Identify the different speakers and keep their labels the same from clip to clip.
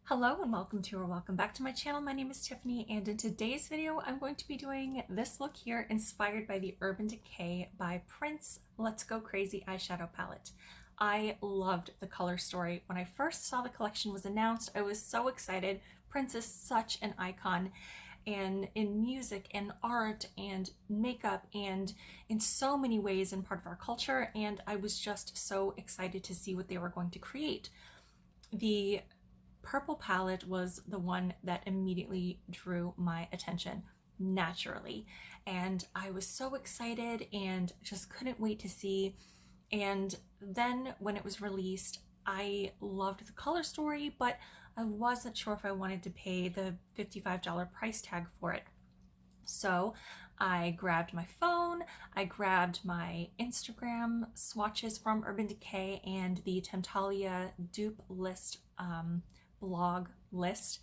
Speaker 1: Hello and welcome back to my channel. My name is Tiffany, and in today's video I'm going to be doing this look here inspired by the Urban Decay by Prince Let's Go Crazy eyeshadow palette. I loved the color story. When I first saw the collection was announced, I was so excited. Prince is such an icon, and in music and art and makeup and in so many ways in part of our culture, and I was just so excited to see what they were going to create. The purple palette was the one that immediately drew my attention naturally, and I was so excited and just couldn't wait to see. And then when it was released, I loved the color story, but I wasn't sure if I wanted to pay the $55 price tag for it. So I grabbed my phone, I grabbed my Instagram swatches from Urban Decay and the Temptalia dupe list blog list,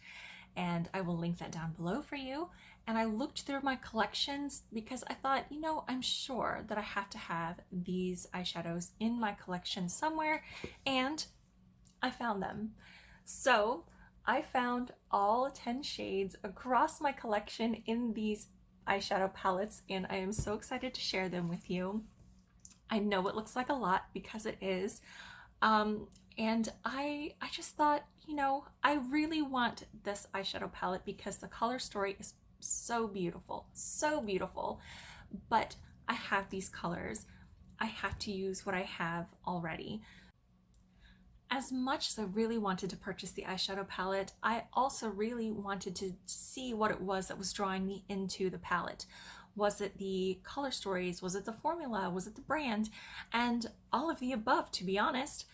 Speaker 1: and I will link that down below for you. And I looked through my collections because I thought, I'm sure that I have to have these eyeshadows in my collection somewhere, and I found them. So I found all 10 shades across my collection in these eyeshadow palettes, and I am so excited to share them with you. I know it looks like a lot because it is. And I just thought, I really want this eyeshadow palette because the color story is so beautiful, but I have these colors. I have to use what I have already. As much as I really wanted to purchase the eyeshadow palette, I also really wanted to see what it was that was drawing me into the palette. Was it the color stories? Was it the formula? Was it the brand? And all of the above, to be honest.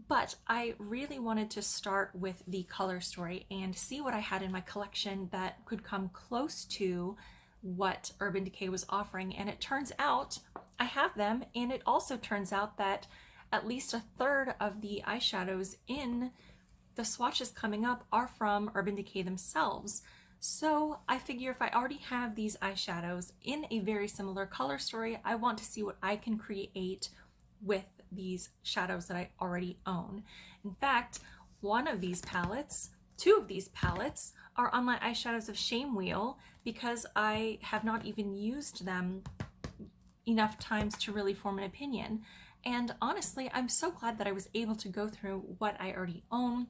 Speaker 1: But I really wanted to start with the color story and see what I had in my collection that could come close to what Urban Decay was offering. And it turns out I have them, and it also turns out that at least a third of the eyeshadows in the swatches coming up are from Urban Decay themselves. So I figure if I already have these eyeshadows in a very similar color story, I want to see what I can create with these shadows that I already own. In fact, two of these palettes are on my eyeshadows of Shame Wheel because I have not even used them enough times to really form an opinion. And honestly, I'm so glad that I was able to go through what I already own.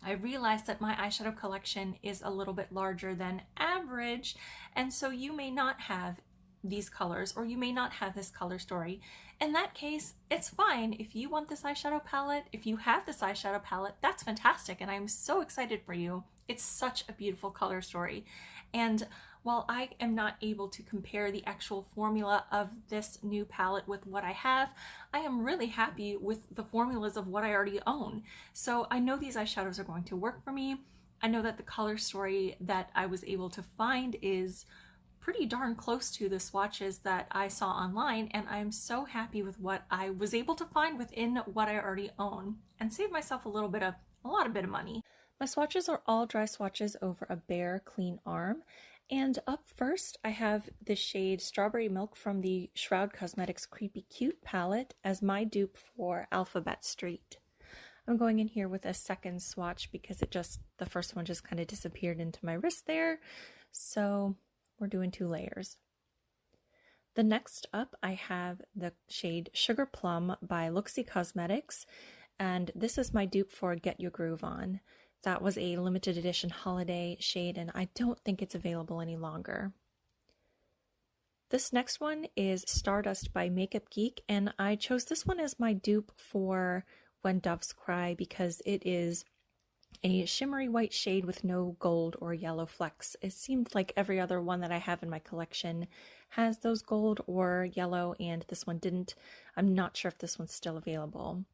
Speaker 1: I realized that my eyeshadow collection is a little bit larger than average, and so you may not have these colors, or you may not have this color story. In that case, it's fine. If you want this eyeshadow palette, if you have this eyeshadow palette, that's fantastic, and I'm so excited for you. It's such a beautiful color story. And while I am not able to compare the actual formula of this new palette with what I have, I am really happy with the formulas of what I already own. So I know these eyeshadows are going to work for me. I know that the color story that I was able to find is pretty darn close to the swatches that I saw online, and I'm so happy with what I was able to find within what I already own and save myself a lot of money. My swatches are all dry swatches over a bare clean arm, and up first I have the shade Strawberry Milk from the Shroud Cosmetics Creepy Cute palette as my dupe for Alphabet Street. I'm going in here with a second swatch because the first one just kind of disappeared into my wrist there, so we're doing 2 layers. The next up, I have the shade Sugar Plum by Luxie Cosmetics, and this is my dupe for Get Your Groove On. That was a limited edition holiday shade, and I don't think it's available any longer. This next one is Stardust by Geek, and I chose this one as my dupe for When Doves Cry because it is a shimmery white shade with no gold or yellow flecks. It seemed like every other one that I have in my collection has those gold or yellow, and this one didn't. I'm not sure if this one's still available.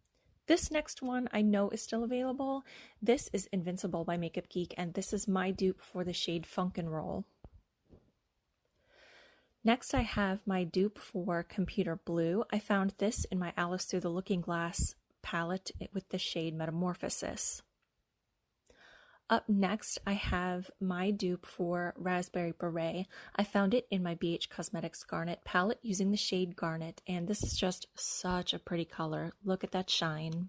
Speaker 1: This next one I know is still available. This is Invincible by Geek, and this is my dupe for the shade Funk and Roll. Next I have my dupe for Computer Blue. I found this in my Alice Through the Looking Glass palette with the shade Metamorphosis. Up next, I have my dupe for Raspberry Beret. I found it in my BH Cosmetics Garnet palette using the shade Garnet, and this is just such a pretty color. Look at that shine.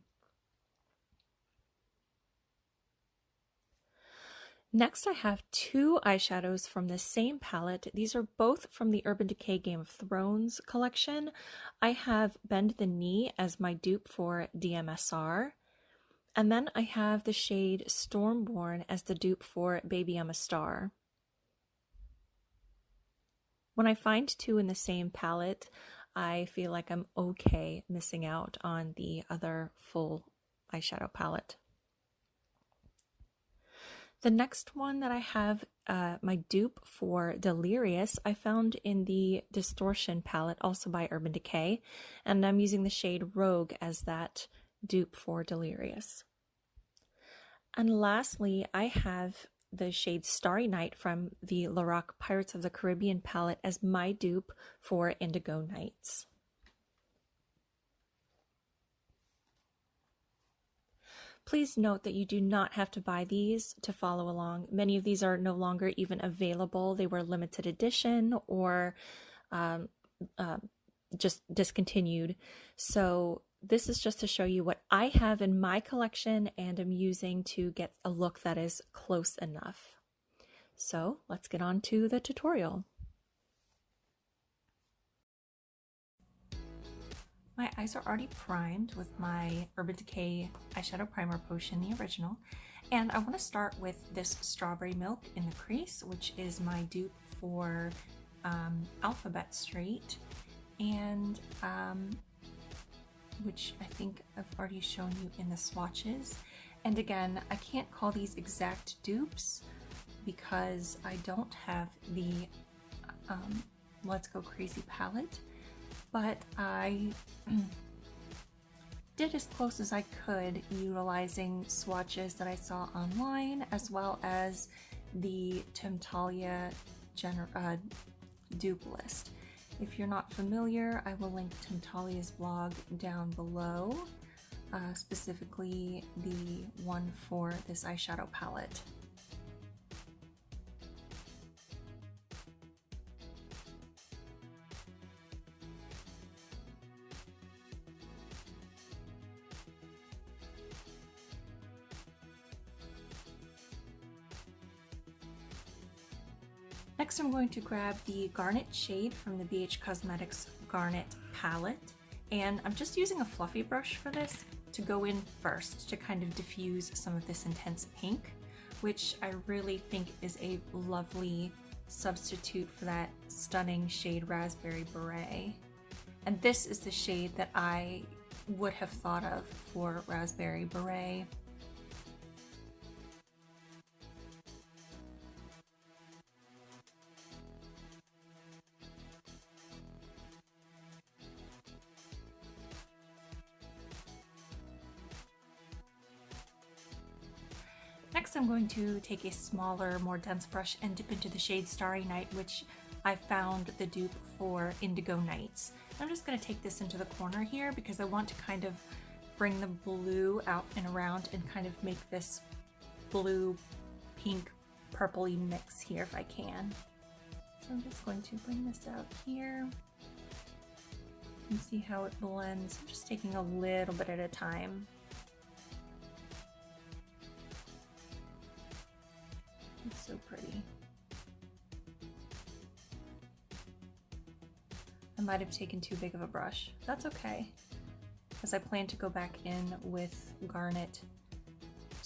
Speaker 1: Next, I have two eyeshadows from the same palette. These are both from the Urban Decay Game of Thrones collection. I have Bend the Knee as my dupe for DMSR. And then I have the shade Stormborn as the dupe for Baby I'm a Star. When I find two in the same palette, I feel like I'm okay missing out on the other full eyeshadow palette. The next one that I have, my dupe for Delirious, I found in the Distortion palette, also by Urban Decay, and I'm using the shade Rogue as that dupe for Delirious. And lastly, I have the shade Starry Night from the Lorac Pirates of the Caribbean palette as my dupe for Indigo Nights. Please note that you do not have to buy these to follow along. Many of these are no longer even available. They were limited edition or just discontinued. So this is just to show you what I have in my collection and am using to get a look that is close enough. So let's get on to the tutorial. My eyes are already primed with my Urban Decay eyeshadow primer potion, the original, and I want to start with this Strawberry Milk in the crease, which is my dupe for Alphabet Street, and which I think I've already shown you in the swatches. And again, I can't call these exact dupes because I don't have the Let's Go Crazy palette, but I did as close as I could utilizing swatches that I saw online, as well as the Temptalia dupe list. If you're not familiar, I will link Temptalia's blog down below, specifically the one for this eyeshadow palette. Next, I'm going to grab the Garnet shade from the BH Cosmetics Garnet palette, and I'm just using a fluffy brush for this to go in first to kind of diffuse some of this intense pink, which I really think is a lovely substitute for that stunning shade Raspberry Beret. And this is the shade that I would have thought of for Raspberry Beret. Next, I'm going to take a smaller, more dense brush and dip into the shade Starry Night, which I found the dupe for Indigo Nights. I'm just going to take this into the corner here because I want to kind of bring the blue out and around and kind of make this blue, pink, purpley mix here if I can. So I'm just going to bring this out here and see how it blends. I'm just taking a little bit at a time. It's so pretty. I might have taken too big of a brush. That's okay, because I plan to go back in with Garnet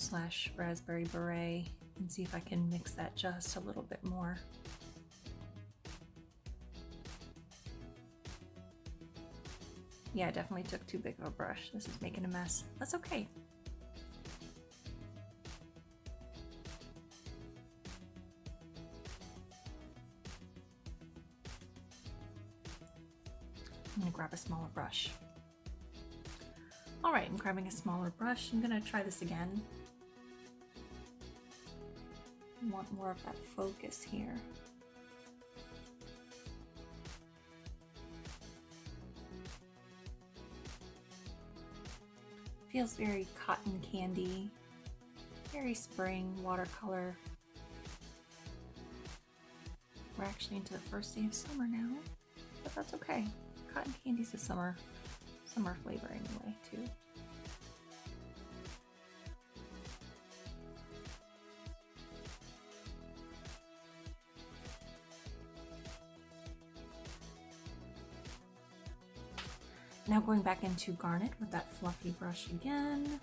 Speaker 1: / Raspberry Beret and see if I can mix that just a little bit more. Yeah, I definitely took too big of a brush. This is making a mess. That's okay. I'm gonna grab a smaller brush. All right, I'm grabbing a smaller brush. I'm gonna try this again. I want more of that focus here. Feels very cotton candy, very spring watercolor. We're actually into the first day of summer now, but that's okay. Cotton candy's a summer flavor anyway, too. Now going back into Garnet with that fluffy brush again.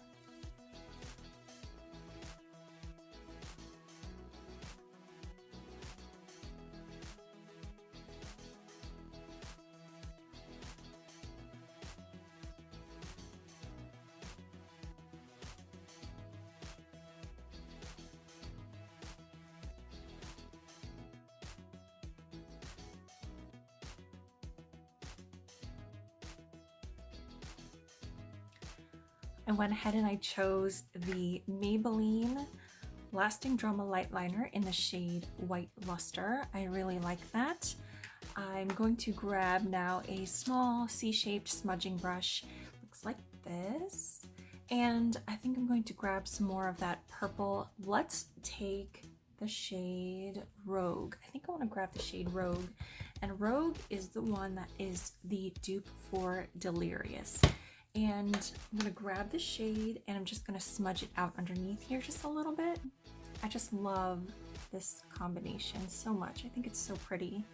Speaker 1: I went ahead and I chose the Maybelline Lasting Drama Light Liner in the shade White Luster. I really like that. I'm going to grab now a small C-shaped smudging brush. Looks like this. And I think I'm going to grab some more of that purple. Let's take the shade Rogue. I think I want to grab the shade Rogue. And Rogue is the one that is the dupe for Delirious. And I'm going to grab the shade and I'm just going to smudge it out underneath here just a little bit. I just love this combination so much. I think it's so pretty.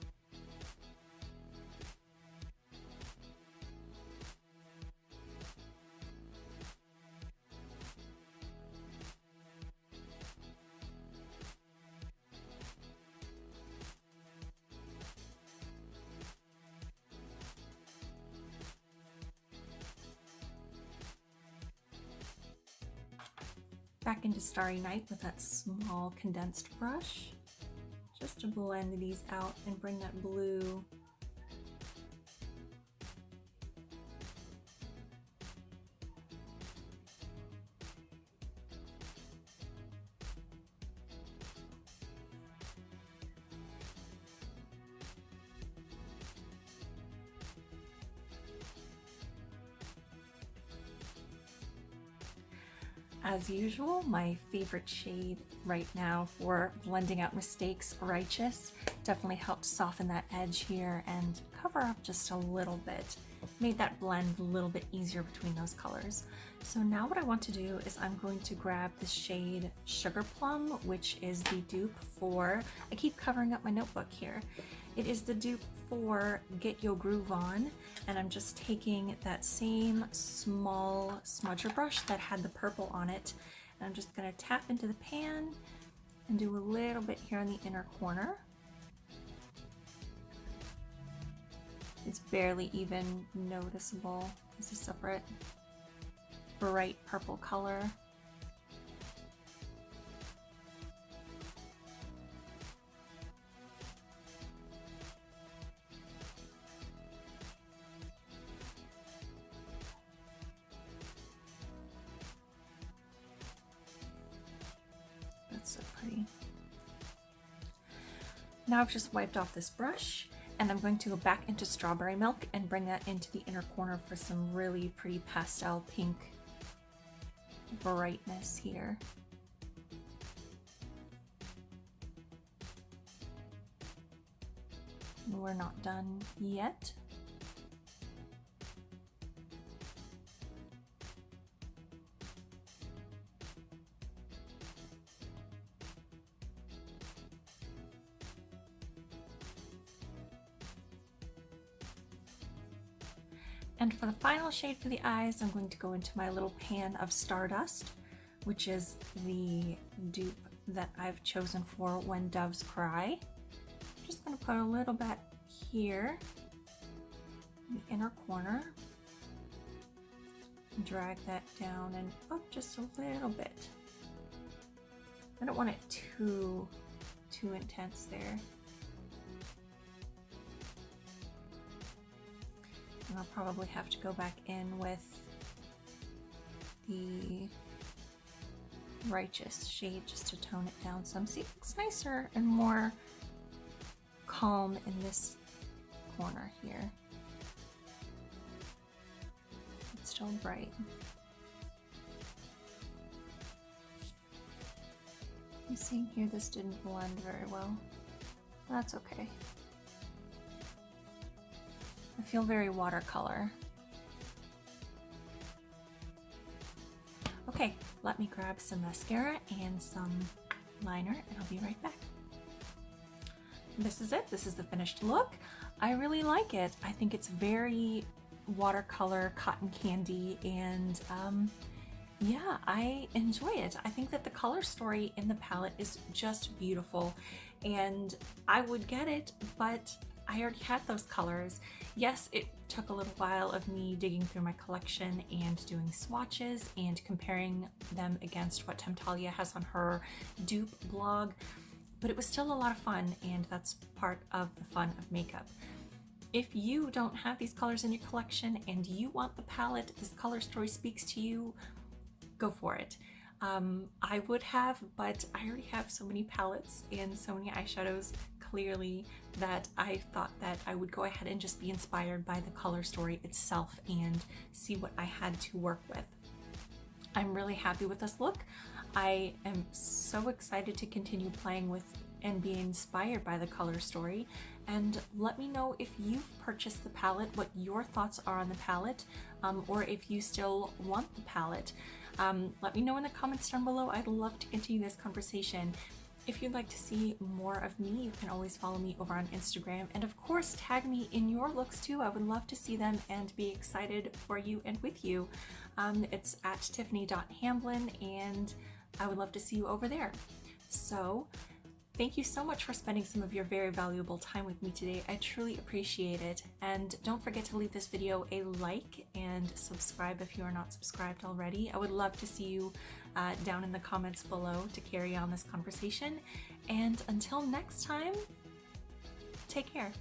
Speaker 1: Back into Starry Night with that small condensed brush, just to blend these out and bring that blue As usual, my favorite shade right now for blending out mistakes, Righteous, definitely helped soften that edge here and cover up just a little bit. Made that blend a little bit easier between those colors. So now what I want to do is I'm going to grab the shade Sugar Plum, which is the dupe for, I keep covering up my notebook here. It is the dupe for Get Your Groove On, and I'm just taking that same small smudger brush that had the purple on it, and I'm just going to tap into the pan and do a little bit here in the inner corner. It's barely even noticeable. It's a separate bright purple color. That's so pretty. Now I've just wiped off this brush and I'm going to go back into Strawberry Milk and bring that into the inner corner for some really pretty pastel pink brightness here. And we're not done yet. And for the final shade for the eyes, I'm going to go into my little pan of Stardust, which is the dupe that I've chosen for When Doves Cry. I'm just going to put a little bit here in the inner corner. Drag that down and up just a little bit. I don't want it too intense there. And I'll probably have to go back in with the Righteous shade just to tone it down some. See, it looks nicer and more calm in this corner here. It's still bright. You see here, this didn't blend very well. That's okay. I feel very watercolor. Okay, let me grab some mascara and some liner and I'll be right back. This is it. This is the finished look. I really like it. I think it's very watercolor cotton candy, and yeah, I enjoy it. I think that the color story in the palette is just beautiful, and I would get it, but I already have those colors. Yes, it took a little while of me digging through my collection and doing swatches and comparing them against what Temptalia has on her Dupe blog, but it was still a lot of fun, and that's part of the fun of makeup. If you don't have these colors in your collection and you want the palette, this color story speaks to you, go for it. I would have, but I already have so many palettes and so many eyeshadows clearly that I thought that I would go ahead and just be inspired by the color story itself and see what I had to work with. I'm really happy with this look. I am so excited to continue playing with and be inspired by the color story, and let me know if you've purchased the palette, what your thoughts are on the palette, or if you still want the palette. Let me know in the comments down below. I'd love to continue this conversation. If you'd like to see more of me, you can always follow me over on Instagram, and of course tag me in your looks too. I would love to see them and be excited for you and with you. It's at tiffany.hamblin, and I would love to see you over there. So thank you so much for spending some of your very valuable time with me today. I truly appreciate it. And don't forget to leave this video a like and subscribe if you are not subscribed already. I would love to see you down in the comments below to carry on this conversation. And until next time, take care.